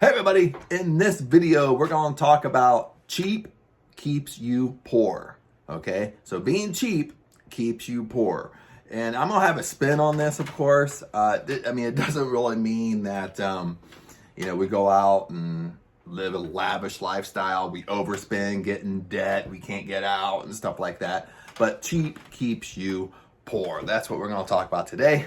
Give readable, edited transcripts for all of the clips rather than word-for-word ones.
Hey everybody, in this video we're going to talk about cheap keeps you poor. Okay, so being cheap keeps you poor. And I'm going to have a spin on this, of course. It doesn't really mean that, we go out and live a lavish lifestyle, we overspend, get in debt, we can't get out and stuff like that. But cheap keeps you poor. That's what we're going to talk about today.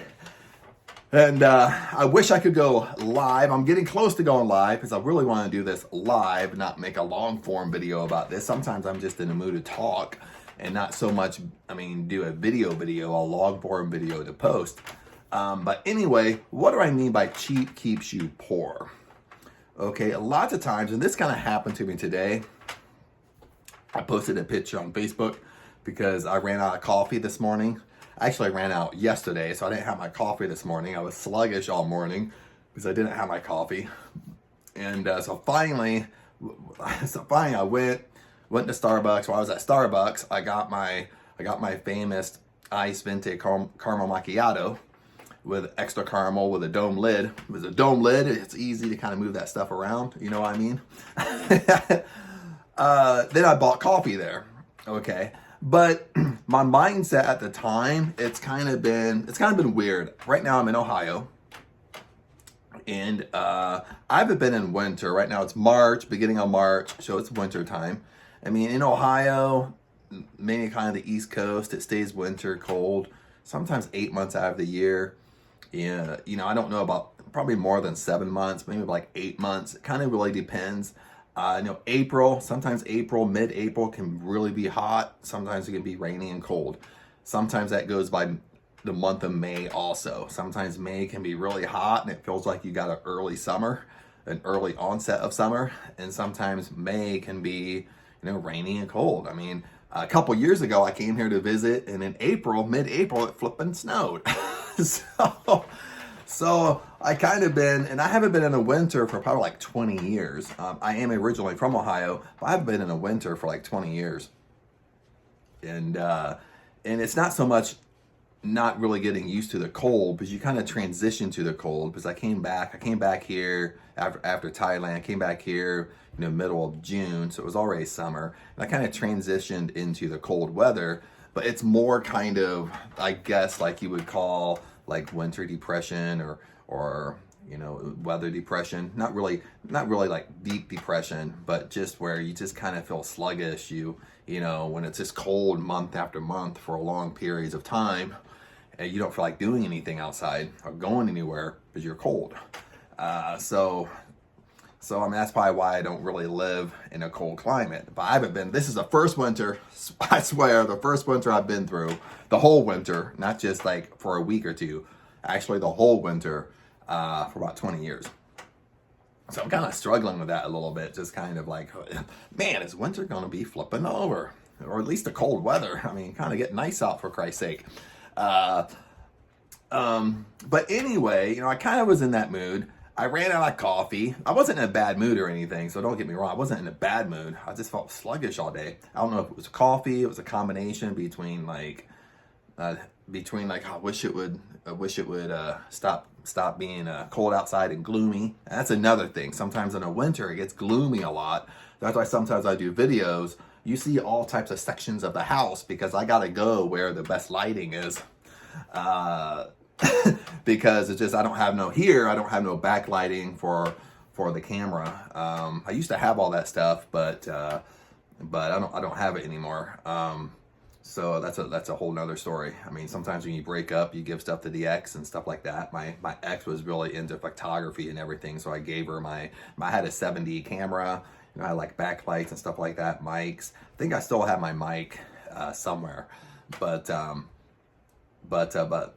And I wish I could go live. I'm getting close to going live because I really want to do this live, not make a long form video about this. Sometimes I'm just in the mood to talk and not so much, do a video, a long form video to post. But anyway, what do I mean by cheap keeps you poor? Okay, lots of times, and this kind of happened to me today. I posted a picture on Facebook because I ran out of coffee this morning. Actually, I ran out yesterday, so I didn't have my coffee this morning. I was sluggish all morning because I didn't have my coffee. And so finally I went to Starbucks. While I was at Starbucks, I got my famous iced venti caramel macchiato with extra caramel with a dome lid. It was a dome lid. It's easy to kind of move that stuff around. You know what I mean? Then I bought coffee there. Okay. But my mindset at the time, it's kind of been weird. Right now I'm in Ohio, and I haven't been in winter. Right now it's March, beginning of March, so it's winter time. In Ohio, mainly kind of the East Coast, it stays winter, cold, sometimes 8 months out of the year. Yeah, I don't know about probably more than 7 months, maybe like 8 months. It kind of really depends. Sometimes mid-April can really be hot. Sometimes it can be rainy and cold. Sometimes that goes by the month of May also. Sometimes May can be really hot and it feels like you got an early onset of summer. And sometimes May can be, rainy and cold. A couple years ago I came here to visit, and in mid-April, it flipping snowed. So I kind of been, and I haven't been in a winter for probably like 20 years. I am originally from Ohio, but I've been in a winter for like 20 years. And it's not so much not really getting used to the cold, because you kind of transition to the cold. Because I came back here after Thailand. I came back here middle of June, so it was already summer. And I kind of transitioned into the cold weather, but it's more kind of, I guess, like you would call like winter depression or weather depression. Not really like deep depression, but just where you just kind of feel sluggish. When it's just cold month after month for long periods of time, and you don't feel like doing anything outside or going anywhere because you're cold. So that's probably why I don't really live in a cold climate. But this is the first winter, I swear, the first winter I've been through, the whole winter, not just like for a week or two, actually the whole winter for about 20 years. So I'm kind of struggling with that a little bit, just kind of like, man, is winter going to be flipping over? Or at least the cold weather. Kind of get nice out, for Christ's sake. But anyway, I kind of was in that mood. I ran out of coffee. I wasn't in a bad mood or anything, so don't get me wrong. I wasn't in a bad mood. I just felt sluggish all day. I don't know if it was coffee. It was a combination between I wish it would stop being cold outside and gloomy. And that's another thing. Sometimes in the winter it gets gloomy a lot. That's why sometimes I do videos. You see all types of sections of the house because I gotta go where the best lighting is. Because it's just I don't have no backlighting for the camera. I used to have all that stuff, but I don't have it anymore. So that's a whole nother story. Sometimes when you break up, you give stuff to the ex and stuff like that. My ex was really into photography and everything, so I gave her I had a 7D camera. I had like backlights and stuff like that, mics. I think I still have my mic somewhere, but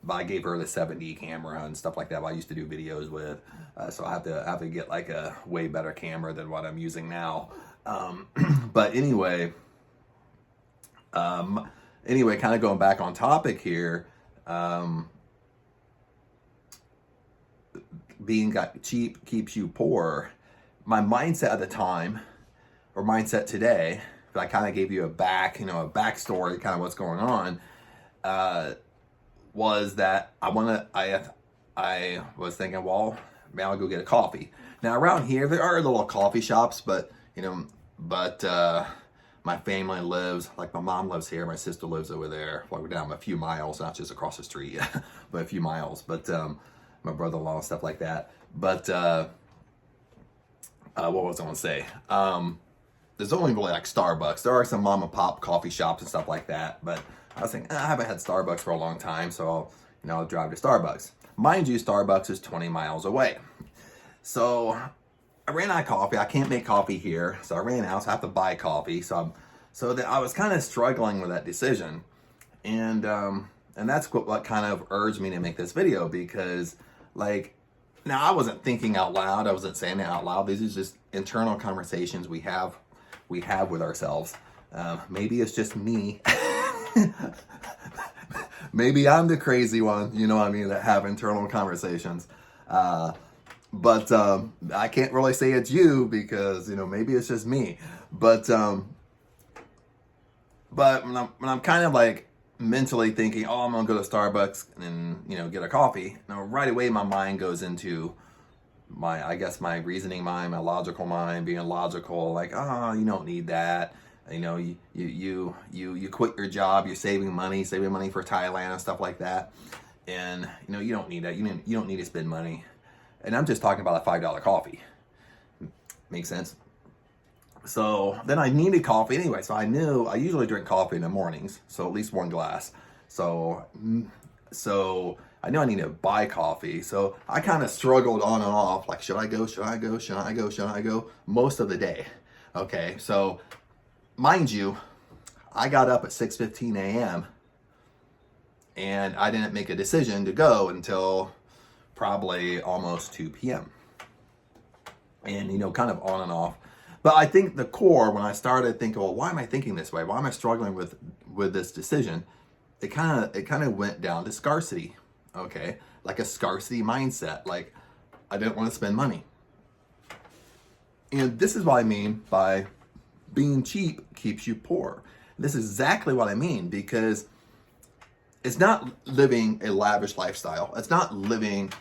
I gave her the 7D camera and stuff like that. I used to do videos with, so I have to get like a way better camera than what I'm using now. But anyway, kind of going back on topic here. Being cheap keeps you poor. My mindset at the time, or mindset today, but I kind of gave you a backstory, kind of what's going on. Was that I was thinking, well, maybe I'll go get a coffee. Now around here, there are little coffee shops, but my family lives, like my mom lives here, my sister lives over there. Well, we're down a few miles, not just across the street, but a few miles. But my brother-in-law and stuff like that. But what was I going to say? There's only really like Starbucks. There are some mom and pop coffee shops and stuff like that. But I was thinking, I haven't had Starbucks for a long time, so I'll drive to Starbucks. Mind you, Starbucks is 20 miles away. So I ran out of coffee. I can't make coffee here, so I ran out. So I have to buy coffee. So I was kind of struggling with that decision, and that's what kind of urged me to make this video, because now I wasn't thinking out loud. I wasn't saying it out loud. These are just internal conversations we have with ourselves. Maybe it's just me. Maybe I'm the crazy one, that have internal conversations. But I can't really say it's you, because maybe it's just me. But when I'm kind of mentally thinking, oh, I'm gonna go to Starbucks and get a coffee, now right away my mind goes into my reasoning mind, my logical mind, being logical, you don't need that. You quit your job, you're saving money for Thailand and stuff like that, and you don't need that. You don't need to spend money. And I'm just talking about a $5 coffee. Makes sense? So then I needed coffee anyway. So I knew I usually drink coffee in the mornings, so at least one glass. So I knew I needed to buy coffee. So I kind of struggled on and off, should I go? Most of the day. Okay, so mind you, I got up at 6:15 a.m. and I didn't make a decision to go until probably almost 2 p.m. And, kind of on and off. But I think the core, when I started thinking, well, why am I thinking this way? Why am I struggling with this decision? It kind of went down to scarcity, okay? Like a scarcity mindset. I didn't want to spend money. And this is what I mean by being cheap keeps you poor. This is exactly what I mean, because it's not living a lavish lifestyle. It's not living,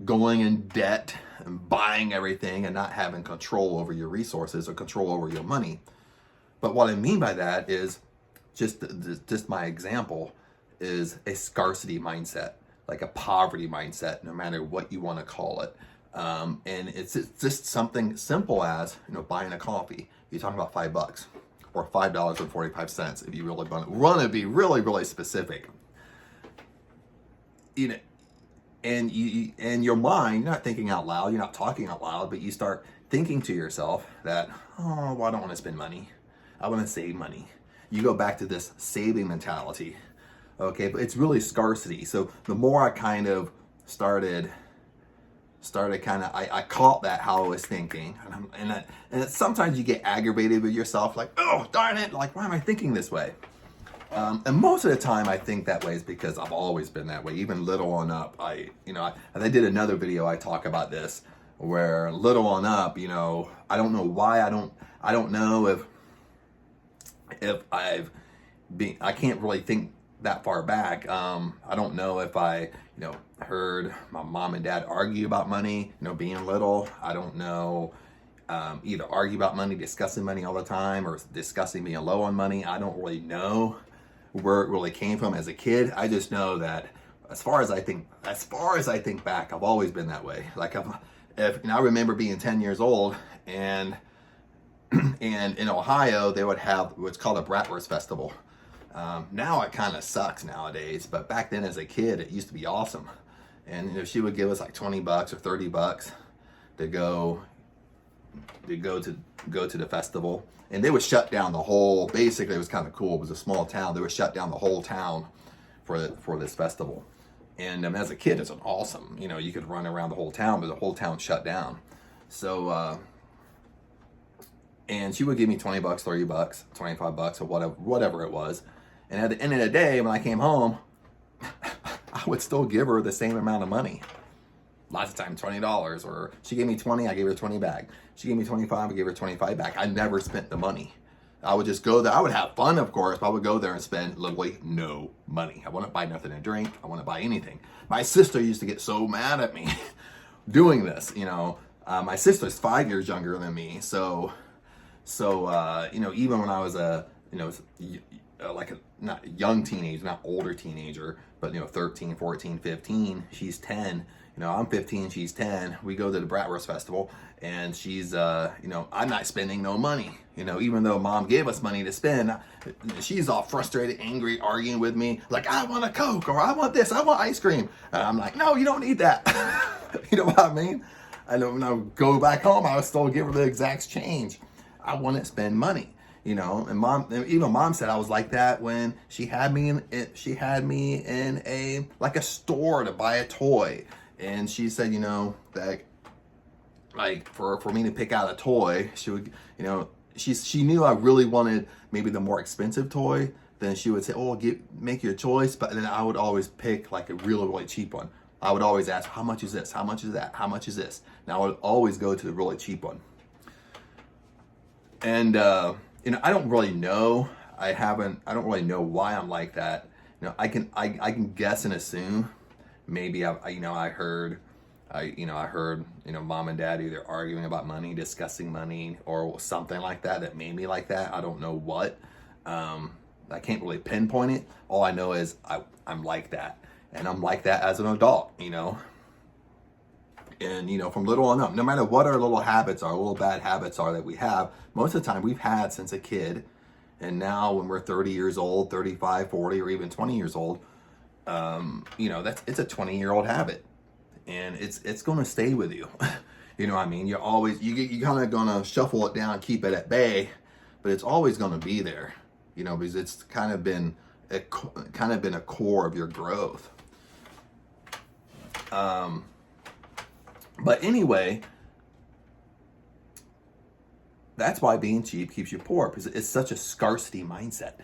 going in debt and buying everything and not having control over your resources or control over your money. But what I mean by that is just my example is a scarcity mindset, like a poverty mindset, no matter what you want to call it. And it's just something simple as, buying a coffee. You're talking about $5 or $5.45 if you really want to be really, really specific. And your mind, you're not thinking out loud, you're not talking out loud, but you start thinking to yourself that, oh, well, I don't want to spend money. I want to save money. You go back to this saving mentality. Okay, but it's really scarcity. So the more I kind of started I caught that how I was thinking, and sometimes you get aggravated with yourself, oh darn it, why am I thinking this way? And most of the time I think that way is because I've always been that way, even little on up. I did another video, I talk about this, where little on up, I don't know why, I don't know if I can't really think that far back. I don't know if I, heard my mom and dad argue about money, being little. I don't know, either argue about money, discussing money all the time, or discussing being low on money. I don't really know where it really came from as a kid. I just know that as far as I think back, I've always been that way. I remember being 10 years old, and in Ohio they would have what's called a Bratwurst Festival. Now it kind of sucks nowadays, but back then as a kid it used to be awesome. And she would give us $20 or $30 to go to the festival. And they would shut down the whole, basically it was kind of cool, it was a small town, they would shut down the whole town for this festival. And as a kid it's an awesome, you could run around the whole town, but the whole town shut down. So and she would give me $20, $30, $25, or whatever it was. And at the end of the day, when I came home, I would still give her the same amount of money. Lots of times $20, or she gave me 20, I gave her 20 back. She gave me 25, I gave her 25 back. I never spent the money. I would just go there. I would have fun, of course, but I would go there and spend literally no money. I wouldn't buy nothing to drink. I wouldn't buy anything. My sister used to get so mad at me doing this. My sister's 5 years younger than me, so even when I was like a not a young teenager, not older teenager, but 13, 14, 15, she's 10. I'm 15, she's 10. We go to the Bratwurst Festival, and she's I'm not spending no money. Even though mom gave us money to spend, she's all frustrated, angry, arguing with me, like, I want a Coke, or I want this, I want ice cream. And I'm like, no, you don't need that. You know what I mean? And when I go back home, I would still give her the exact change. I wouldn't spend money, and even mom said I was like that when she had me in a store to buy a toy, and she said, that like for me to pick out a toy, she would, she knew I really wanted maybe the more expensive toy. Then she would say, oh, make your choice, but then I would always pick like a really, really cheap one. I would always ask, how much is this? How much is that? How much is this? And I would always go to the really cheap one. And I don't really know. I don't really know why I'm like that. I can guess and assume. Maybe I heard mom and dad either arguing about money, discussing money, or something like that made me like that. I don't know what. I can't really pinpoint it. All I know is I'm like that, and I'm like that as an adult. And from little on up, no matter what our little habits are, little bad habits are that we have, most of the time we've had since a kid. And now when we're 30 years old, 35, 40, or even 20 years old, it's a 20-year-old habit, and it's going to stay with you. You know what I mean? You're always, you kind of going to shuffle it down, keep it at bay, but it's always going to be there, because it's kind of been a core of your growth. But anyway, that's why being cheap keeps you poor, because it's such a scarcity mindset.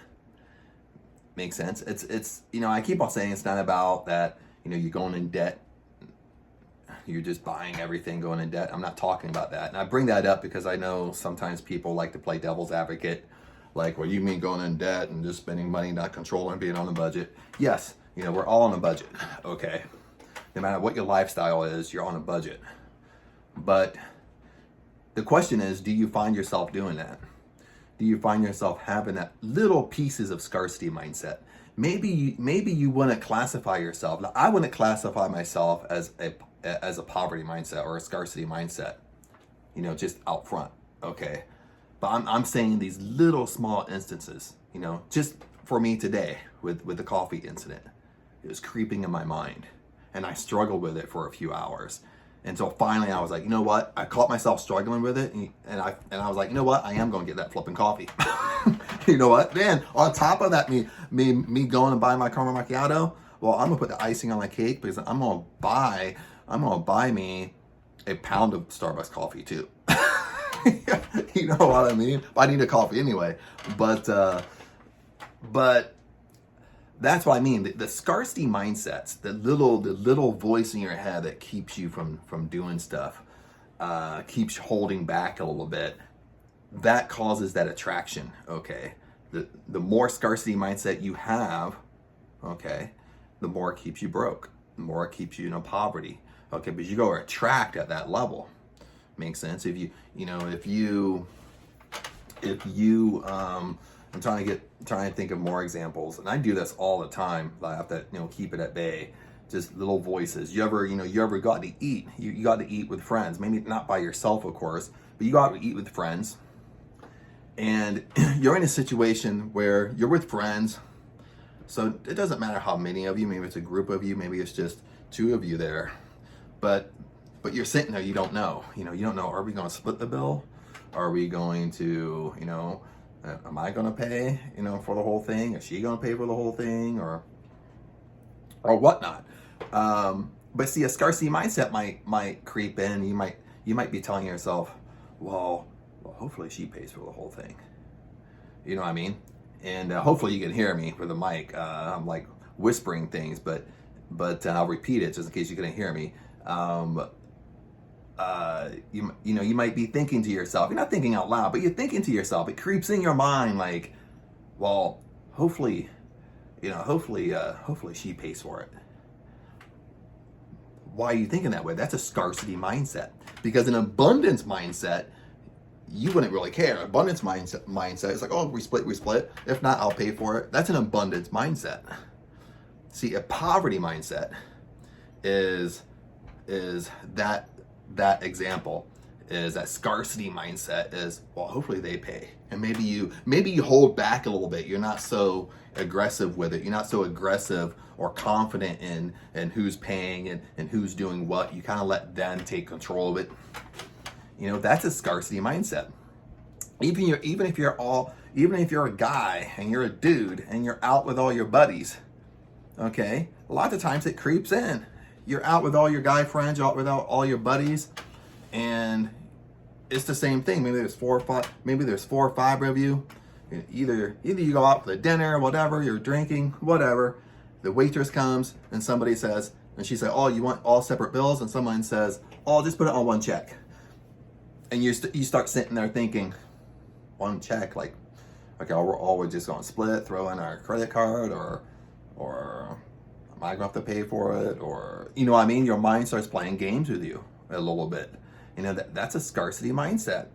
Makes sense? It's I keep on saying it's not about that, you're going in debt. You're just buying everything, going in debt. I'm not talking about that. And I bring that up because I know sometimes people like to play devil's advocate. Like, well, you mean going in debt and just spending money, not controlling, being on a budget? Yes, we're all on a budget, okay? No matter what your lifestyle is, you're on a budget. But the question is, do you find yourself doing that? Do you find yourself having that little pieces of scarcity mindset? Maybe you wouldn't classify yourself. Now, I wouldn't classify myself as a poverty mindset or a scarcity mindset, just out front, okay? But I'm saying these little small instances, just for me today with the coffee incident, it was creeping in my mind. And I struggled with it for a few hours. Until finally I was like, you know what? I caught myself struggling with it. And I was like, you know what? I am going to get that flipping coffee. You know what? Then on top of that, me going and buying my caramel macchiato, well, I'm going to put the icing on my cake because I'm going to buy me a pound of Starbucks coffee too. You know what I mean? I need a coffee anyway. But that's what I mean. The scarcity mindsets, the little voice in your head that keeps you from doing stuff, keeps holding back a little bit. That causes that attraction. Okay, the more scarcity mindset you have, okay, the more it keeps you broke, the more it keeps you in poverty. Okay, but you go attract at that level. Makes sense. If you I'm trying to think of more examples, and I do this all the time. I have to, keep it at bay. Just little voices. You ever got to eat? You got to eat with friends. Maybe not by yourself, of course, but you got to eat with friends. And you're in a situation where you're with friends, so it doesn't matter how many of you. Maybe it's a group of you. Maybe it's just two of you there. But you're sitting there. You don't know. You don't know. Are we going to split the bill? Are we going to, am I going to pay, for the whole thing? Is she going to pay for the whole thing, or whatnot? But see, a scarcity mindset might creep in. You might be telling yourself, well, hopefully she pays for the whole thing. You know what I mean? And hopefully you can hear me with the mic. I'm like whispering things, but I'll repeat it just in case you couldn't hear me. You might be thinking to yourself, you're not thinking out loud, but you're thinking to yourself, it creeps in your mind like, well, hopefully she pays for it. why are you thinking that way? That's a scarcity mindset. Because an abundance mindset, you wouldn't really care. Abundance mindset is like, oh, we split. If not, I'll pay for it. That's an abundance mindset. See, a poverty mindset is that example. Is that scarcity mindset is, well, hopefully they pay. And maybe you hold back a little bit. You're not so aggressive with it. You're not so aggressive or confident in who's paying and who's doing what. You kind of let them take control of it. That's a scarcity mindset. Even if you're a guy and you're a dude and you're out with all your buddies, okay, a lot of times it creeps in. You're out with all your guy friends, you're out with all your buddies, and it's the same thing. Maybe there's 4 or 5 of you. Either you go out for the dinner, whatever, you're drinking, whatever. The waitress comes and somebody says, and she said, oh, you want all separate bills? And someone says, oh, I'll just put it on one check. And you start sitting there thinking, one check, like, okay, we're just going to split, throw in our credit card, or am I going to have to pay for it? Or, you know what I mean? Your mind starts playing games with you a little bit. That's a scarcity mindset.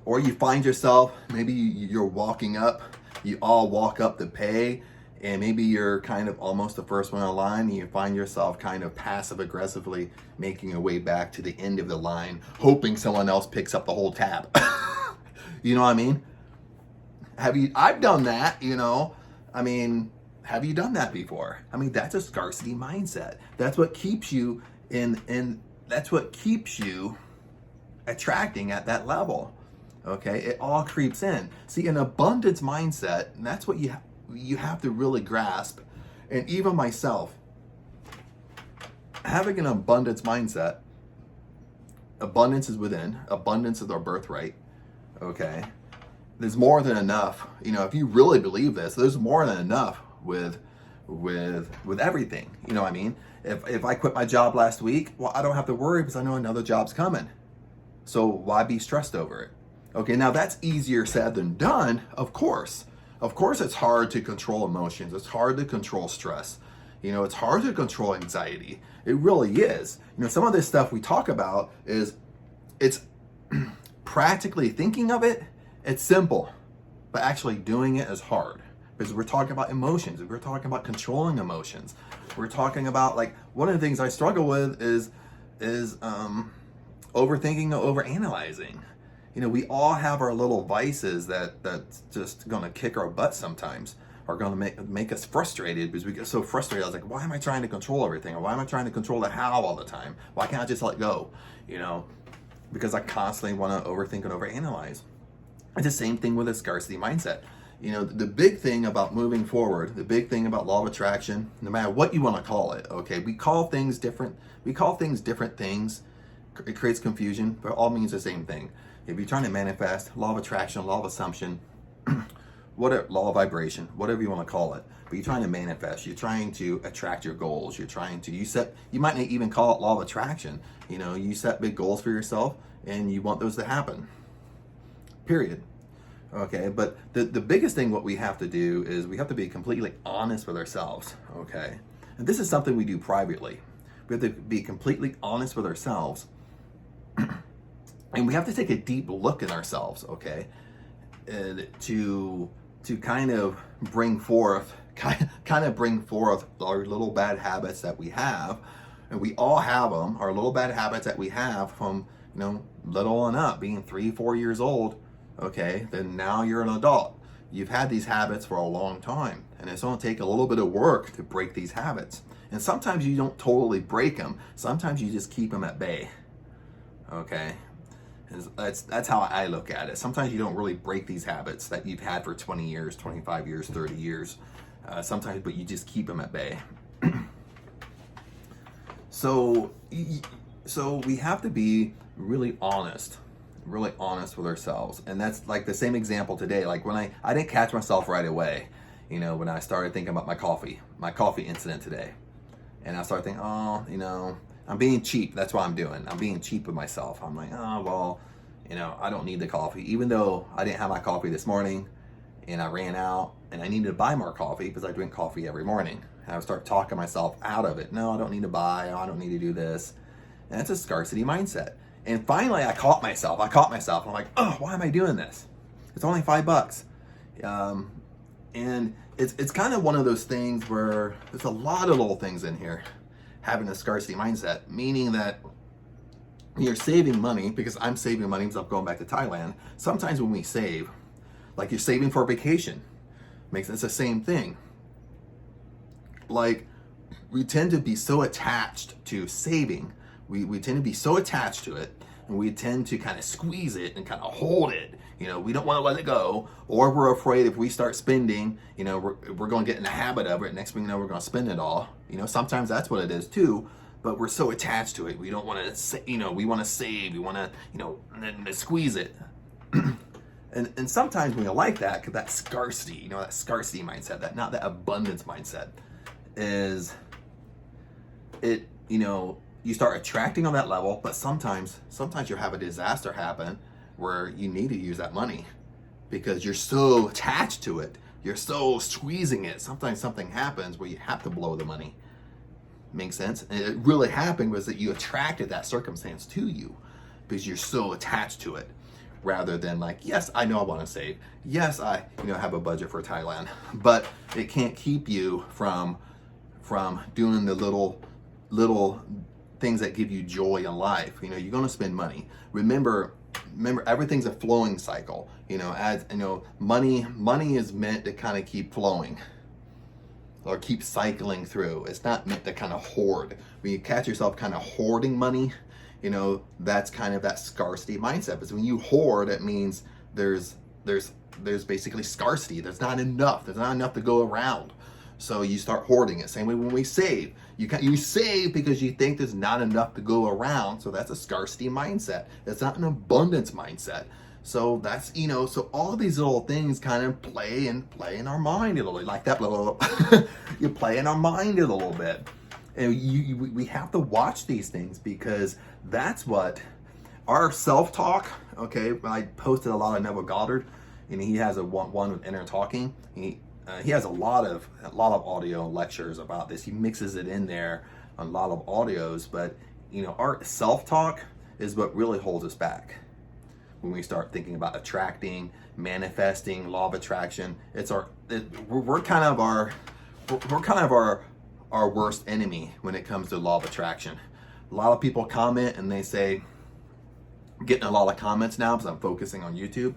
Or you find yourself, maybe you're walking up, you all walk up to pay, and maybe you're kind of almost the first one in line, and you find yourself kind of passive aggressively making your way back to the end of the line, hoping someone else picks up the whole tab. You know what I mean? I've done that, have you done that before? That's a scarcity mindset. That's what keeps you that's what keeps you attracting at that level. Okay, it all creeps in. See, an abundance mindset, and that's what you have to really grasp. And even myself, having an abundance mindset, abundance is within, abundance is our birthright. Okay, there's more than enough. If you really believe this, there's more than enough with everything. You know what I mean? If I quit my job last week, well, I don't have to worry because I know another job's coming. So why be stressed over it? Okay, now that's easier said than done, of course. Of course it's hard to control emotions. It's hard to control stress. It's hard to control anxiety. It really is. Some of this stuff we talk about it's practically thinking of it, it's simple. But actually doing it is hard. Because we're talking about emotions. We're talking about controlling emotions. We're talking about, like, one of the things I struggle with is overthinking or overanalyzing. We all have our little vices that's just gonna kick our butt sometimes, are gonna make us frustrated because we get so frustrated. I was like, why am I trying to control everything? Or why am I trying to control the how all the time? Why can't I just let go? Because I constantly wanna overthink and overanalyze. It's the same thing with a scarcity mindset. The big thing about moving forward, the big thing about law of attraction, no matter what you want to call it, okay, we call things different things. It creates confusion, but it all means the same thing. If you're trying to manifest, law of attraction, law of assumption, law of vibration, whatever you want to call it, but you're trying to manifest, you're trying to attract your goals, you might not even call it law of attraction. You set big goals for yourself and you want those to happen, period. Okay, but the biggest thing what we have to do is we have to be completely honest with ourselves, okay? And this is something we do privately. We have to be completely honest with ourselves. And we have to take a deep look at ourselves, okay? And to kind of bring forth our little bad habits that we have. And we all have them, our little bad habits that we have from, little on up, being 3-4 years old. Okay, then now you're an adult. You've had these habits for a long time, and it's going to take a little bit of work to break these habits. And sometimes you don't totally break them. Sometimes you just keep them at bay. Okay, that's how I look at it. Sometimes you don't really break these habits that you've had for 20 years, 25 years, 30 years. Sometimes, but you just keep them at bay. So we have to be really honest with ourselves. And that's like the same example today. Like when I didn't catch myself right away, when I started thinking about my coffee incident today. And I started thinking, I'm being cheap. That's what I'm doing. I'm being cheap with myself. I'm like, I don't need the coffee. Even though I didn't have my coffee this morning and I ran out and I needed to buy more coffee because I drink coffee every morning. And I would start talking myself out of it. No, I don't need to buy. I don't need to do this. And that's a scarcity mindset. And finally, I caught myself. I'm like, oh, why am I doing this? It's only $5. And it's kind of one of those things where there's a lot of little things in here having a scarcity mindset, meaning that you're saving money, because I'm saving money because I'm going back to Thailand. Sometimes when we save, like you're saving for a vacation, it's the same thing. Like, we tend to be so attached to saving. We tend to be so attached to it, and we tend to kind of squeeze it and kind of hold it. You know, we don't want to let it go, or we're afraid if we start spending, you know, we're going to get in the habit of it. Next thing you know, we're going to spend it all. You know, sometimes that's what it is too, but we're so attached to it. We don't want to, you know, we want to save, we want to, you know, and then squeeze it. And sometimes when you like that, because that scarcity, you know, that scarcity mindset, that not that abundance mindset, is it, you know, you start attracting on that level, but sometimes you'll have a disaster happen where you need to use that money because you're so attached to it. You're so squeezing it. Sometimes something happens where you have to blow the money. Makes sense? And it really happened was that you attracted that circumstance to you because you're so attached to it, rather than like, yes, I know I want to save. Yes, I, you know, have a budget for Thailand, but it can't keep you from doing the little things that give you joy in life. You know, you're going to spend money. Remember, everything's a flowing cycle. You know, as you know, money is meant to kind of keep flowing or keep cycling through. It's not meant to kind of hoard. When you catch yourself kind of hoarding money, you know, that's kind of that scarcity mindset. Because when you hoard, it means there's basically scarcity. There's not enough to go around. So you start hoarding it. Same way when we save. You save because you think there's not enough to go around. So that's a scarcity mindset. That's not an abundance mindset. So that's, you know, so all these little things kind of play in our mind a little bit. Like that little, you play in our mind a little bit. And we have to watch these things, because that's what our self-talk, okay, I posted a lot of Neville Goddard, and he has one with Inner Talking. He has a lot of audio lectures about this. He mixes it in there on a lot of audios, but you know, our self-talk is what really holds us back when we start thinking about attracting, manifesting, law of attraction. We're kind of our worst enemy when it comes to law of attraction. A lot of people comment and they say, I'm getting a lot of comments now because I'm focusing on YouTube,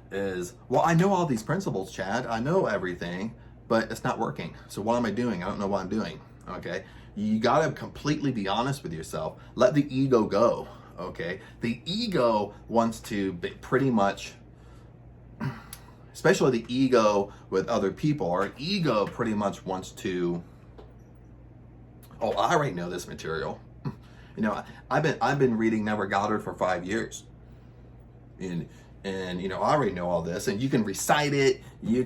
is, well, I know all these principles, Chad. I know everything, but it's not working. So what am I doing? I don't know what I'm doing. Okay. You got to completely be honest with yourself. Let the ego go. Okay. The ego wants to be pretty much, especially the ego with other people, our ego pretty much wants to, oh, I already know this material. You know, I've been reading Neville Goddard for 5 years. And you know, I already know all this, and you can recite it. You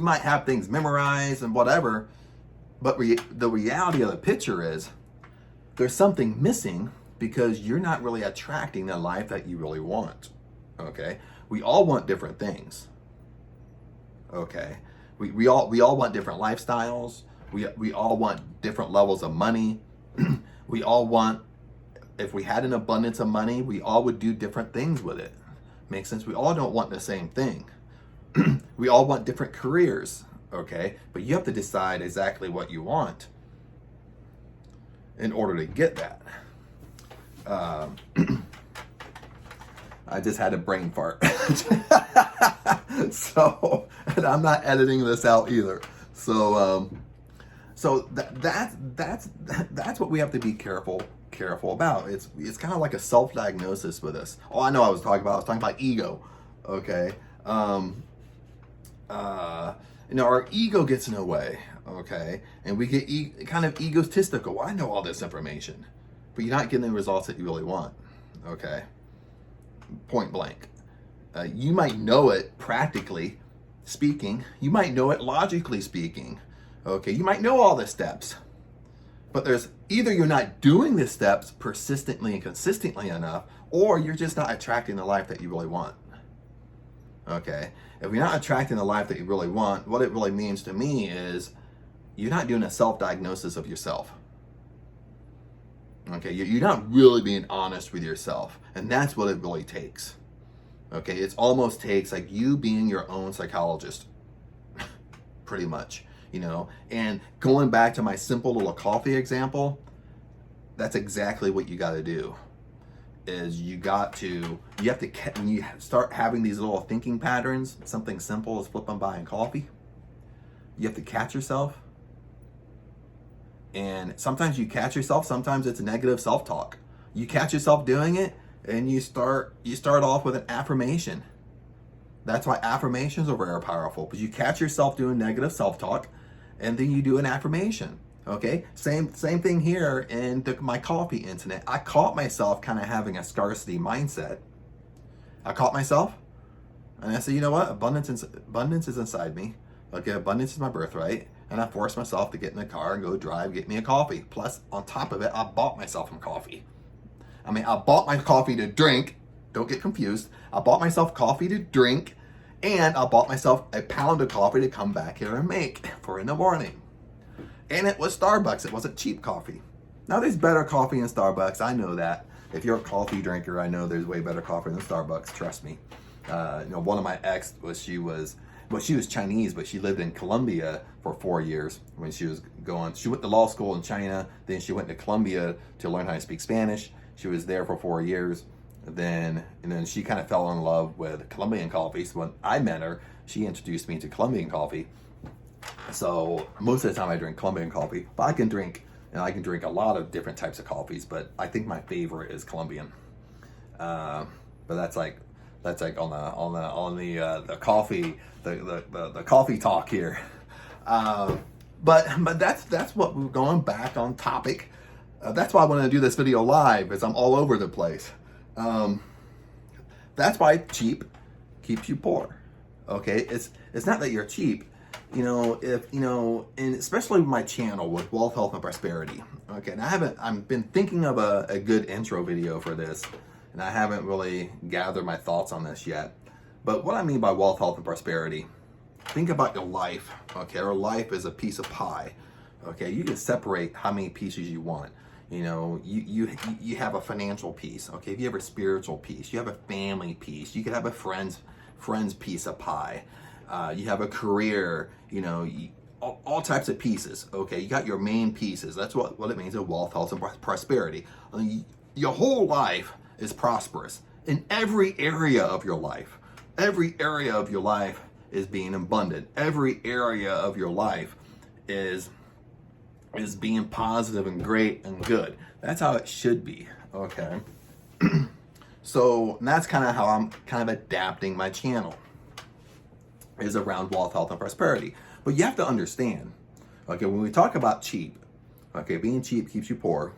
might have things memorized and whatever, but the reality of the picture is there's something missing, because you're not really attracting the life that you really want. Okay, we all want different things. Okay, we all want different lifestyles. We all want different levels of money. We all want, if we had an abundance of money, we all would do different things with it. Makes sense? We all don't want the same thing. We all want different careers, okay? But you have to decide exactly what you want in order to get that. I just had a brain fart. So, and I'm not editing this out either. So that's what we have to be careful about. It's kind of like a self-diagnosis with us. Oh, I know I was talking about ego. Okay. You know, our ego gets in the way. Okay. And we get kind of egotistical. Well, I know all this information, but you're not getting the results that you really want. Okay. Point blank. You might know it practically speaking. You might know it logically speaking. Okay. You might know all the steps. But there's either you're not doing the steps persistently and consistently enough, or you're just not attracting the life that you really want. Okay? If you're not attracting the life that you really want, what it really means to me is you're not doing a self-diagnosis of yourself. Okay, you're not really being honest with yourself, and that's what it really takes. Okay, it almost takes like you being your own psychologist, pretty much, you know. And going back to my simple little coffee example, that's exactly what you got to do. Is you have to, when you start having these little thinking patterns, something simple as flipping buying coffee, you have to catch yourself. And sometimes you catch yourself, sometimes it's negative self-talk. You catch yourself doing it, and you start off with an affirmation. That's why affirmations are very powerful, because you catch yourself doing negative self-talk, and then you do an affirmation. Okay, same thing here in my coffee incident. I caught myself kind of having a scarcity mindset. I caught myself, and I said, you know what? Abundance is inside me. Okay, abundance is my birthright. And I forced myself to get in the car and go drive, get me a coffee. Plus, on top of it, I bought myself some coffee. I mean, I bought my coffee to drink. Don't get confused. I bought myself coffee to drink, and I bought myself a pound of coffee to come back here and make for in the morning. And it was Starbucks. It wasn't cheap coffee. Now, there's better coffee in Starbucks. I know that. If you're a coffee drinker, I know there's way better coffee than Starbucks. Trust me. One of my ex she was Chinese, but she lived in Colombia for 4 years when she went to law school in China. Then she went to Colombia to learn how to speak Spanish. She was there for 4 years. And then she kind of fell in love with Colombian coffee. So when I met her, she introduced me to Colombian coffee. So most of the time I drink Colombian coffee, but I can drink a lot of different types of coffees, but I think my favorite is Colombian. But that's like on the coffee, the coffee talk here. But that's what we're going back on topic. That's why I want to do this video live, because I'm all over the place. That's why cheap keeps you poor. Okay, it's not that you're cheap. And especially with my channel with Wealth, Health, and Prosperity. Okay, and I've been thinking of a good intro video for this, and I haven't really gathered my thoughts on this yet. But what I mean by wealth, health, and prosperity, think about your life. Okay, our life is a piece of pie. Okay, you can separate how many pieces you want. You have a financial piece. Okay, if you have a spiritual piece, you have a family piece, you could have a friend's piece of pie. You have a career, all types of pieces. Okay, you got your main pieces. That's what it means in wealth, health, and prosperity. Your whole life is prosperous in every area of your life. Every area of your life is being abundant. Every area of your life is being positive and great and good. That's how it should be. Okay. So that's kind of how I'm kind of adapting my channel, is around wealth, health, and prosperity. But you have to understand, okay, when we talk about cheap, okay, being cheap keeps you poor,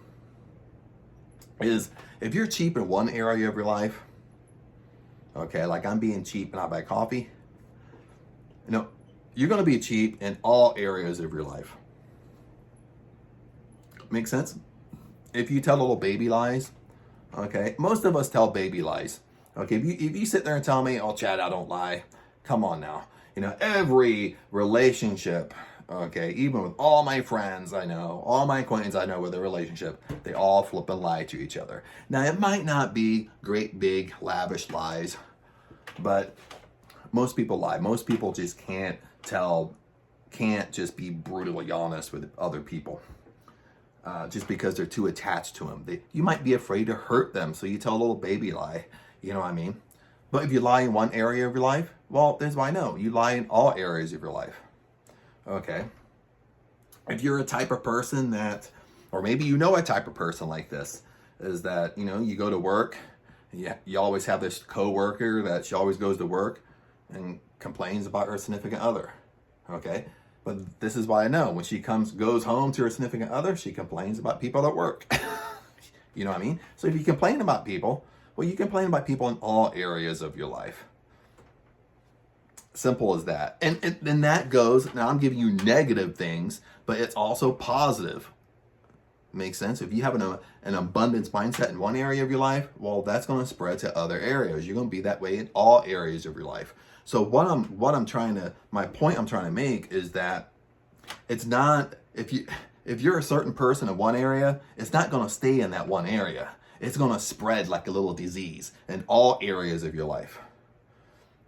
is if you're cheap in one area of your life, okay, like I'm being cheap and I buy coffee, you're going to be cheap in all areas of your life. Make sense? If you tell little baby lies, okay, most of us tell baby lies. Okay, if you sit there and tell me, oh, Chad, I don't lie, come on now. Every relationship, okay, even with all my friends I know, all my acquaintances I know with a relationship, they all flip and lie to each other. Now, it might not be great, big, lavish lies, but most people lie. Most people just can't just be brutally honest with other people. Just because they're too attached to them. You might be afraid to hurt them, so you tell a little baby lie. You know what I mean? But if you lie in one area of your life, well, there's why no. You lie in all areas of your life. Okay? If you're a type of person that, or maybe a type of person like this, is that, you go to work, and you always have this coworker that she always goes to work and complains about her significant other. Okay? But this is why I know when she goes home to her significant other, she complains about people at work. You know what I mean? So if you complain about people, well, you complain about people in all areas of your life. Simple as that. And that goes, now I'm giving you negative things, but it's also positive. Makes sense? If you have an abundance mindset in one area of your life, well, that's going to spread to other areas. You're going to be that way in all areas of your life. So my point I'm trying to make is that it's not, if you're a certain person in one area, it's not going to stay in that one area. It's going to spread like a little disease in all areas of your life.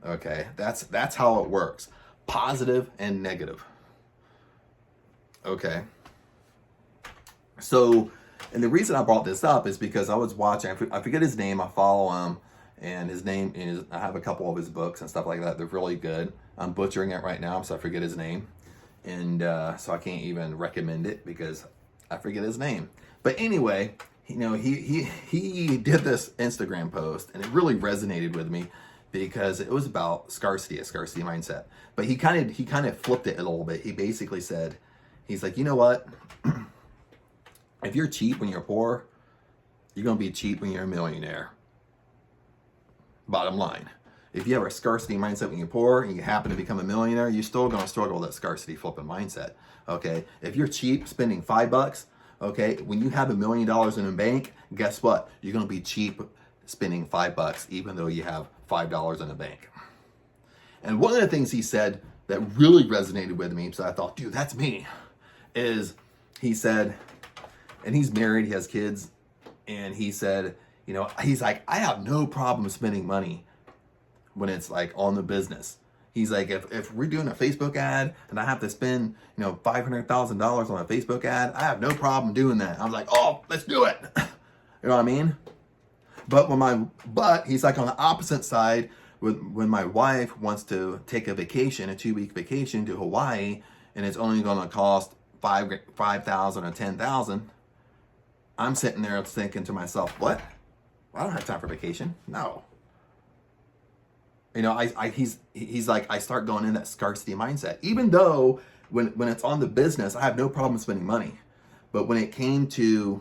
Okay, that's how it works. Positive and negative. Okay. So, and the reason I brought this up is because I was watching, I forget his name, I follow him, and his name is, I have a couple of his books and stuff like that. They're really good. I'm butchering it right now, so I forget his name. And so I can't even recommend it because I forget his name. But anyway, you know, he did this Instagram post, and it really resonated with me because it was about scarcity, a scarcity mindset. But he kind of flipped it a little bit. He basically said, he's like, you know what? If you're cheap when you're poor, you're going to be cheap when you're a millionaire. Bottom line. If you have a scarcity mindset when you're poor and you happen to become a millionaire, you're still going to struggle with that scarcity flipping mindset. Okay. If you're cheap spending $5, okay, when you have $1 million in a bank, guess what? You're going to be cheap spending $5, even though you have $5 in a bank. And one of the things he said that really resonated with me, so I thought, dude, that's me, is he said, and he's married, he has kids, and he said, you know, he's like, I have no problem spending money when it's like on the business. He's like, if we're doing a Facebook ad and I have to spend, you know, $500,000 on a Facebook ad, I have no problem doing that. I was like, oh, let's do it. You know what I mean? But he's like on the opposite side, when my wife wants to take a vacation, a 2-week vacation to Hawaii, and it's only going to cost $5,000 or $10,000. I'm sitting there thinking to myself, what? I don't have time for vacation. No. You know, he's like, I start going in that scarcity mindset. Even though when it's on the business, I have no problem spending money. But when it came to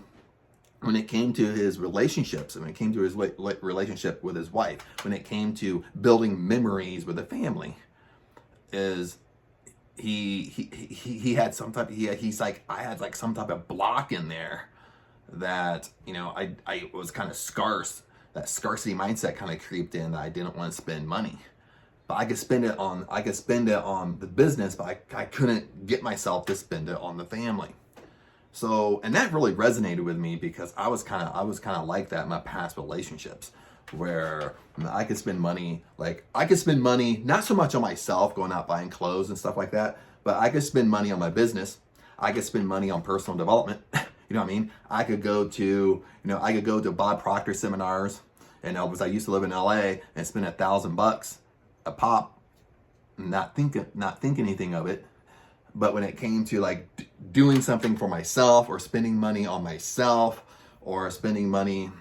his relationships, and when it came to his relationship with his wife, when it came to building memories with the family, is he had some type, he's like, I had like some type of block in there that, you know, I was kind of scarce. That scarcity mindset kind of creeped in that I didn't want to spend money. But I could spend it on the business, but I couldn't get myself to spend it on the family. So, and that really resonated with me because I was kind of like that in my past relationships, where I could spend money, not so much on myself, going out buying clothes and stuff like that, but I could spend money on my business. I could spend money on personal development. You know what I mean? I could go to Bob Proctor seminars, and I used to live in LA and spend $1,000 a pop, not think anything of it. But when it came to like doing something for myself, or spending money on myself, or spending money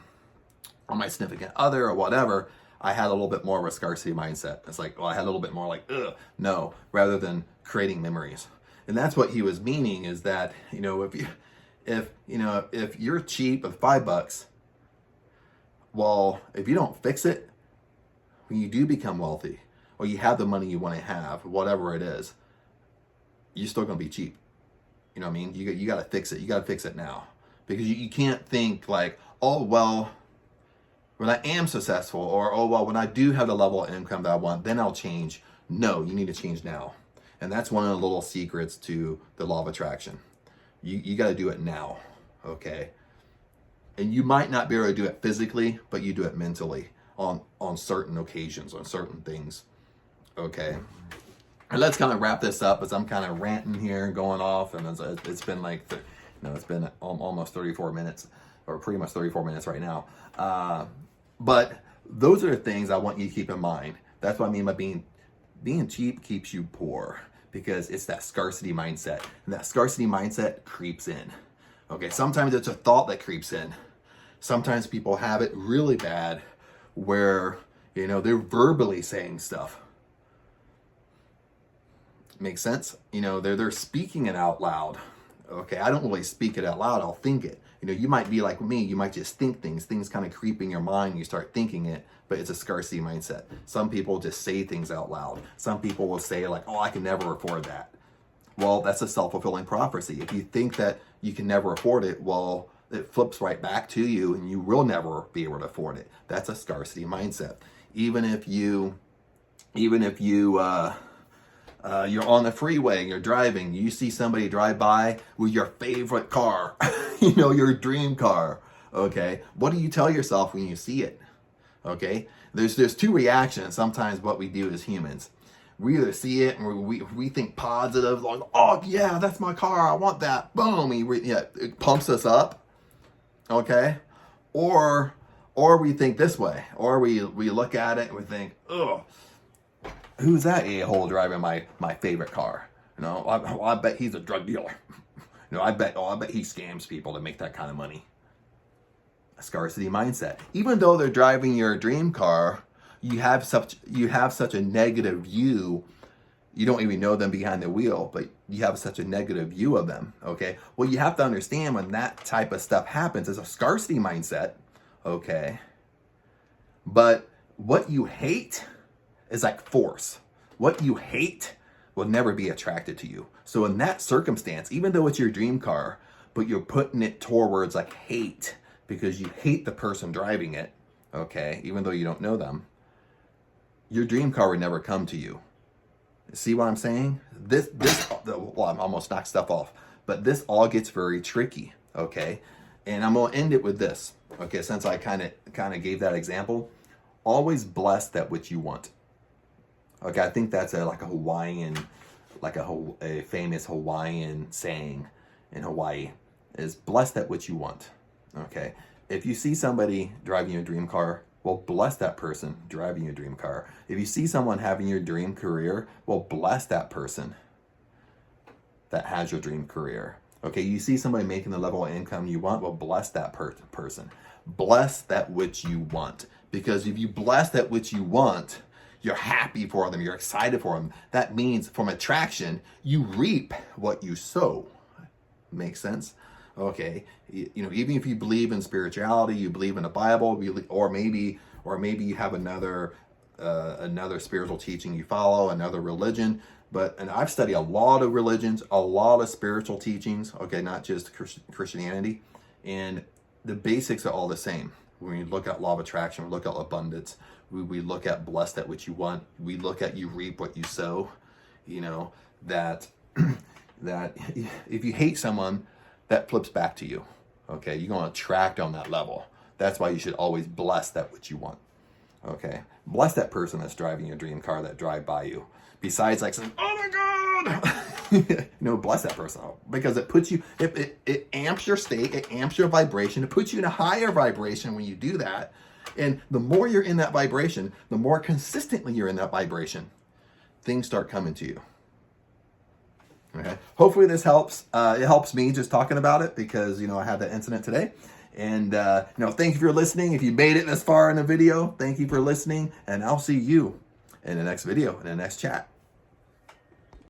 on my significant other or whatever, I had a little bit more of a scarcity mindset. It's like, well, I had a little bit more like, no, rather than creating memories. And that's what he was meaning, is that, you know, if you're cheap with $5, well, if you don't fix it, when you do become wealthy, or you have the money you want to have, whatever it is, you're still going to be cheap. You know what I mean? You got to fix it. You got to fix it now, because you can't think like, oh, well, when I am successful, or, oh, well, when I do have the level of income that I want, then I'll change. No, you need to change now. And that's one of the little secrets to the law of attraction. You got to do it now, okay? And you might not be able to do it physically, but you do it mentally on certain occasions, on certain things, okay? And let's kind of wrap this up, as I'm kind of ranting here and going off, and it's been like, it's been almost 34 minutes, or pretty much 34 minutes right now. But those are the things I want you to keep in mind. That's what I mean by being cheap keeps you poor, because it's that scarcity mindset, and that scarcity mindset creeps in. Okay, sometimes it's a thought that creeps in. Sometimes people have it really bad, where, you know, they're verbally saying stuff. Makes sense? You know, they're speaking it out loud. Okay, I don't really speak it out loud, I'll think it. You know, you might be like me, you might just think things kind of creep in your mind, you start thinking it, but it's a scarcity mindset. Some people just say things out loud. Some people will say like, oh, I can never afford that. Well, that's a self-fulfilling prophecy. If you think that you can never afford it, well, it flips right back to you, and you will never be able to afford it. That's a scarcity mindset. Even if you You're on the freeway, you're driving, you see somebody drive by with your favorite car, your dream car. Okay, what do you tell yourself when you see it? Okay, there's two reactions sometimes what we do as humans. We either see it and we think positive, like, oh yeah, that's my car, I want that. Boom, it pumps us up. Okay, or we think this way, or we look at it and we think, oh, who's that a-hole driving my favorite car? I bet he's a drug dealer. I bet he scams people to make that kind of money. A scarcity mindset. Even though they're driving your dream car, you have such a negative view. You don't even know them behind the wheel, but you have such a negative view of them. Okay. Well, you have to understand when that type of stuff happens, it's a scarcity mindset. Okay. But what you hate is like force. What you hate will never be attracted to you. So in that circumstance, even though it's your dream car, but you're putting it towards like hate because you hate the person driving it, okay, even though you don't know them, your dream car would never come to you. See what I'm saying? Well, I'm almost knocked stuff off, but this all gets very tricky, okay? And I'm gonna end it with this, okay? Since I kind of gave that example, always bless that which you want. Okay, I think that's a famous Hawaiian saying in Hawaii is bless that which you want. Okay, if you see somebody driving your dream car, well, bless that person driving your dream car. If you see someone having your dream career, well, bless that person that has your dream career. Okay, you see somebody making the level of income you want, well, bless that person. Bless that which you want. Because if you bless that which you want, you're happy for them, you're excited for them. That means from attraction, you reap what you sow. Makes sense? Okay, even if you believe in spirituality, you believe in the Bible, or maybe you have another spiritual teaching you follow, another religion. And I've studied a lot of religions, a lot of spiritual teachings. Okay, not just Christianity, and the basics are all the same. When we look at law of attraction, we look at abundance, we look at bless that which you want, we look at you reap what you sow. That if you hate someone, that flips back to you. Okay, you're going to attract on that level. That's why you should always bless that which you want. Okay, bless that person that's driving your dream car that drive by you. Besides like saying, oh my God, bless that person because it puts you, it amps your state, it amps your vibration, it puts you in a higher vibration when you do that. And the more you're in that vibration, the more consistently you're in that vibration, things start coming to you. Okay. Hopefully this helps. It helps me just talking about it because, I had that incident today. And, thank you for listening. If you made it this far in the video, thank you for listening. And I'll see you in the next video, in the next chat.